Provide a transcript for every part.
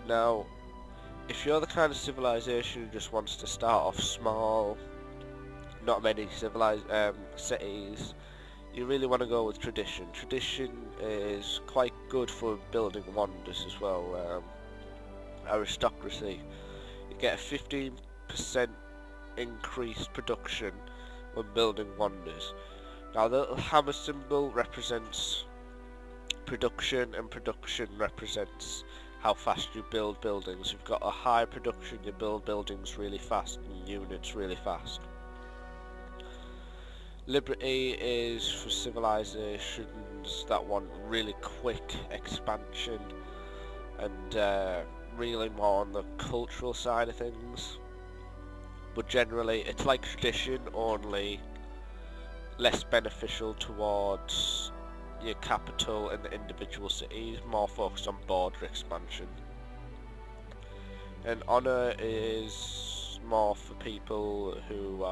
Now, if you're the kind of civilization who just wants to start off small, not many cities, you really want to go with tradition. Tradition is quite good for building wonders as well. Aristocracy, you get a 15% increased production when building wonders. Now the little hammer symbol represents production, and production represents how fast you build buildings. You've got a high production, you build buildings really fast and units really fast. Liberty is for civilizations that want really quick expansion and really more on the cultural side of things. But generally it's like tradition, only less beneficial towards your capital and the individual cities, more focused on border expansion. And honor is more for people who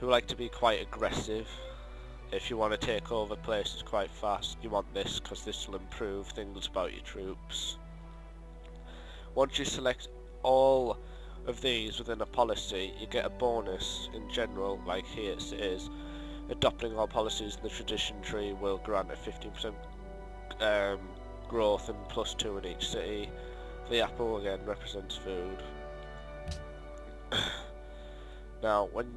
like to be quite aggressive. If you want to take over places quite fast, you want this because this will improve things about your troops. Once you select all of these within a policy, you get a bonus in general, like here it is. Adopting all policies in the tradition tree will grant a 15% growth and +2 in each city. The apple again represents food. Now when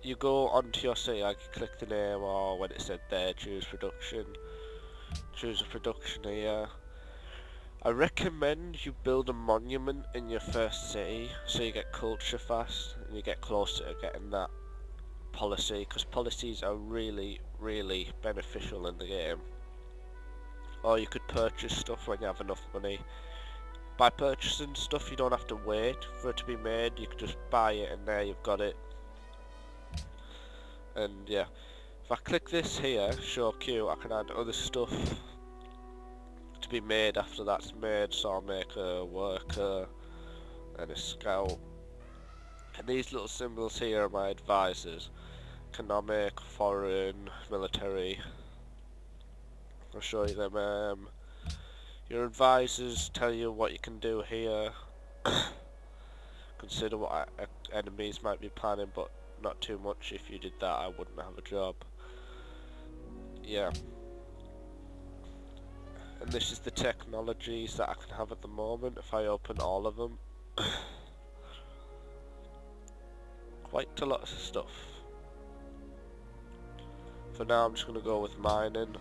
you go onto your city, I can click the name, or when it said there, choose production. Choose a production here. I recommend you build a monument in your first city so you get culture fast and you get closer to getting that policy, because policies are really beneficial in the game. Or you could purchase stuff when you have enough money. By purchasing stuff you don't have to wait for it to be made, you can just buy it and there you've got it. And yeah, if I click this here, show queue, I can add other stuff to be made after that's made. So I'll make a worker and a scout. And these little symbols here are my advisors. Economic, foreign, military. I'll show you them. Your advisors tell you what you can do here. Consider what enemies might be planning, but not too much. If you did that, I wouldn't have a job. Yeah. And this is the technologies that I can have at the moment if I open all of them. Quite a lot of stuff. For now I'm just going to go with mining.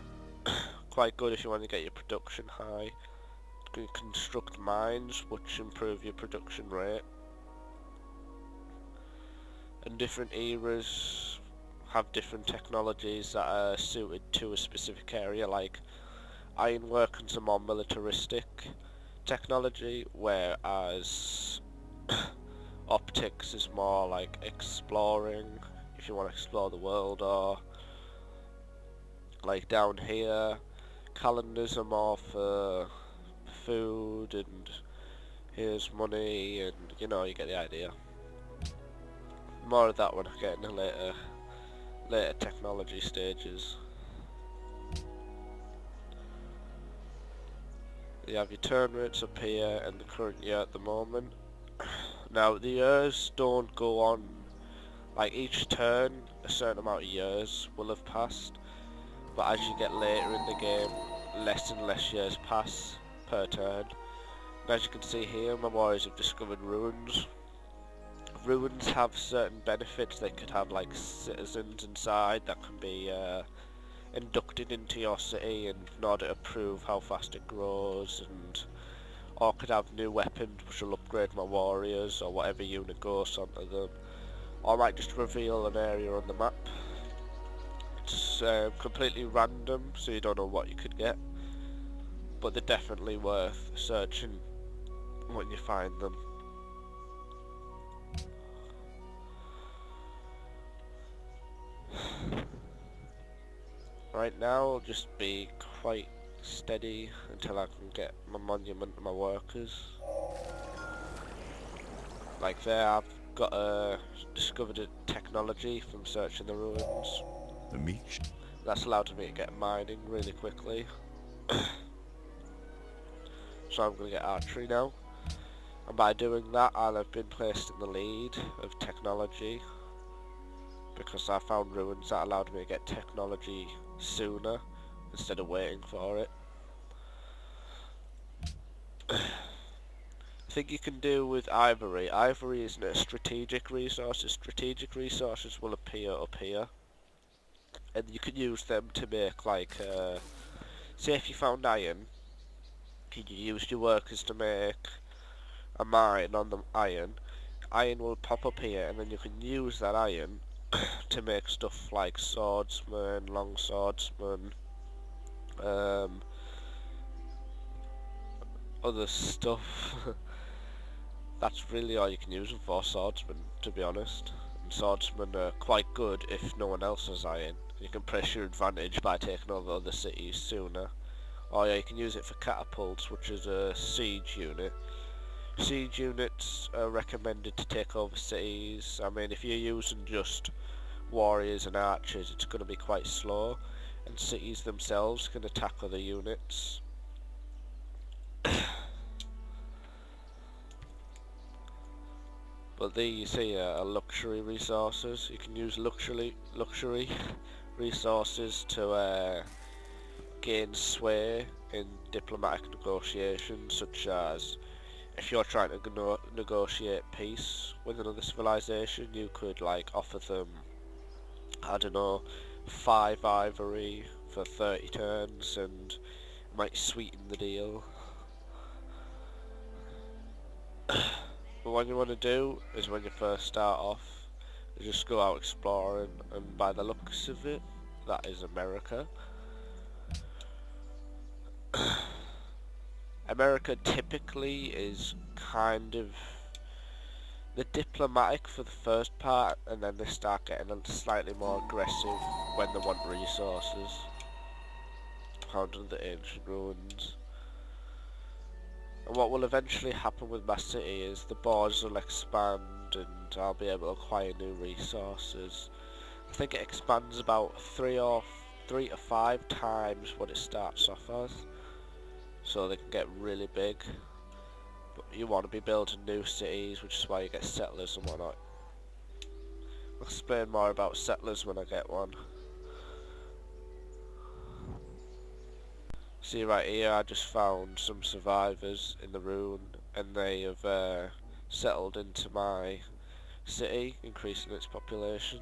Quite good if you want to get your production high. You can construct mines which improve your production rate. And different eras have different technologies that are suited to a specific area, like ironwork and some more militaristic technology, whereas optics is more like exploring, if you want to explore the world. Or like down here, calendars are more for food, and here's money, and you know, you get the idea. More of that when I get in the later technology stages. You have your turn rates up here and the current year at the moment. Now the years don't go on, like each turn a certain amount of years will have passed, but as you get later in the game, less and less years pass per turn. And as you can see here, my warriors have discovered ruins. Ruins have certain benefits. They could have like citizens inside that can be inducted into your city in order to prove how fast it grows, and or could have new weapons which will upgrade my warriors or whatever unit goes onto them, or might just reveal an area on the map. It's completely random, so you don't know what you could get, but they're definitely worth searching when you find them. Right now I'll just be quite steady until I can get my monument and my workers. Like there, I've got discovered a technology from searching the ruins. The meat. That's allowed me to get mining really quickly. so I'm going to get archery now. And by doing that, I'll have been placed in the lead of technology, because I found ruins that allowed me to get technology sooner instead of waiting for it. I think you can do with ivory. Ivory isn't a strategic resource. Strategic resources will appear up here, and you can use them to make like, say if you found iron, you use your workers to make a mine on the iron. Iron will pop up here, and then you can use that iron to make stuff like swordsman, long swordsman, other stuff. That's really all you can use them for, swordsman, to be honest. And swordsmen are quite good if no one else has iron. You can press your advantage by taking over other cities sooner. Or yeah, you can use it for catapults, which is a siege unit. Siege units are recommended to take over cities. I mean, if you're using just warriors and archers, it's going to be quite slow, and cities themselves can attack other units. But these here are luxury resources. You can use luxury resources to gain sway in diplomatic negotiations, such as if you're trying to negotiate peace with another civilization, you could like offer them, I don't know, 5 ivory for 30 turns, and it might sweeten the deal. But what you want to do is, when you first start off, you just go out exploring, and by the looks of it, that is America. America typically is kind of the diplomatic for the first part, and then they start getting slightly more aggressive when they want resources. Found in the ancient ruins. And what will eventually happen with my city is the borders will expand, and I'll be able to acquire new resources. I think it expands about 3 to 5 times what it starts off as, so they can get really big. But you want to be building new cities, which is why you get settlers and whatnot. I'll explain more about settlers when I get one. See right here, I just found some survivors in the ruin, and they have settled into my city, increasing its population.